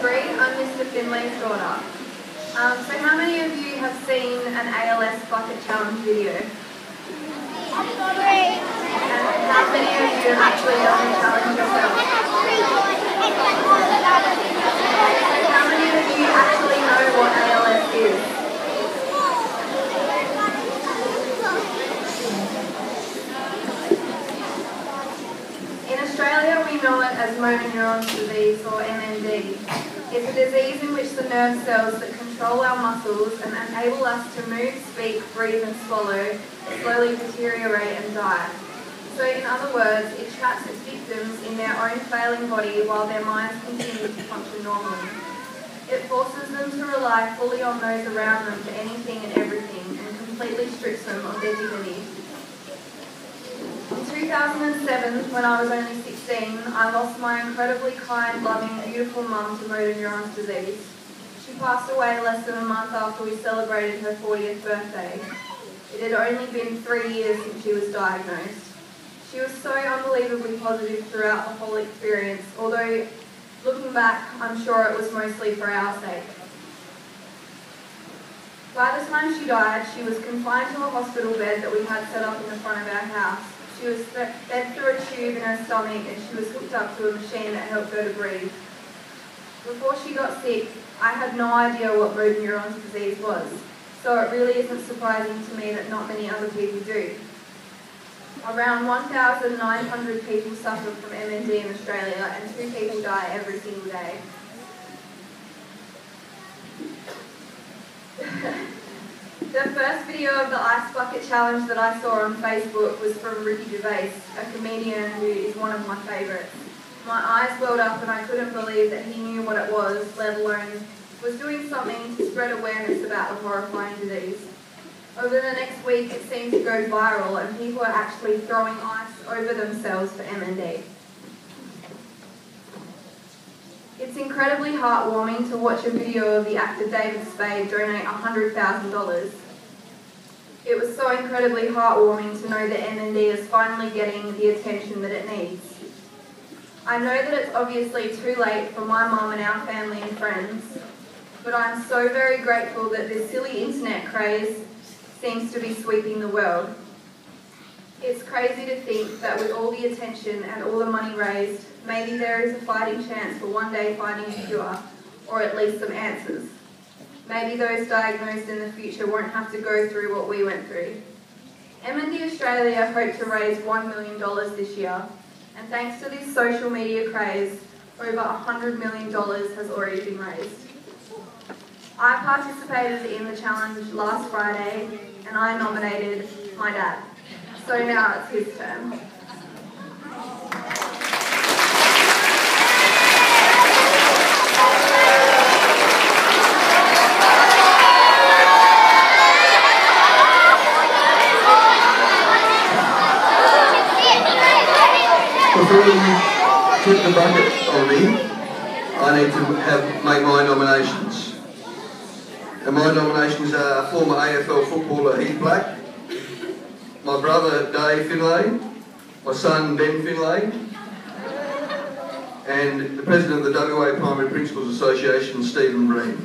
Bree. I'm Mr. Finlay's daughter. So how many of you have seen an ALS bucket challenge video? And how many of you have actually done the challenge yourself? So how many of you actually know what ALS is? In Australia, we know it as motor neuron disease, or MND. It's a disease in which the nerve cells that control our muscles and enable us to move, speak, breathe and swallow slowly deteriorate and die. So in other words, it traps its victims in their own failing body while their minds continue to function normally. It forces them to rely fully on those around them for anything and everything and completely strips them of their dignity. In 2007, when I was only 16, I lost my incredibly kind, loving, beautiful mum to motor neurons disease. She passed away less than a month after we celebrated her 40th birthday. It had only been 3 years since she was diagnosed. She was so unbelievably positive throughout the whole experience, although looking back, I'm sure it was mostly for our sake. By the time she died, she was confined to a hospital bed that we had set up in the front of our house. She was fed through a tube in her stomach and she was hooked up to a machine that helped her to breathe. Before she got sick, I had no idea what motor neurons disease was, so it really isn't surprising to me that not many other people do. Around 1,900 people suffer from MND in Australia and 2 people die every single day. The first video of the ice bucket challenge that I saw on Facebook was from Ricky Gervais, a comedian who is one of my favourites. My eyes welled up and I couldn't believe that he knew what it was, let alone was doing something to spread awareness about the horrifying disease. Over the next week it seemed to go viral and people are actually throwing ice over themselves for MND. It's incredibly heartwarming to watch a video of the actor David Spade donate $100,000. It was so incredibly heartwarming to know that MND is finally getting the attention that it needs. I know that it's obviously too late for my mum and our family and friends, but I'm so very grateful that this silly internet craze seems to be sweeping the world. It's crazy to think that with all the attention and all the money raised, maybe there is a fighting chance for one day finding a cure, or at least some answers. Maybe those diagnosed in the future won't have to go through what we went through. MND Australia hope to raise $1 million this year, and thanks to this social media craze, over $100 million has already been raised. I participated in the challenge last Friday, and I nominated my dad. So now it's his turn. Before you tip the bucket on me, I need to make my nominations. And my nominations are former AFL footballer Heath Black, my brother Dave Finlay, my son Ben Finlay, and the president of the WA Primary Principals Association, Stephen Bree.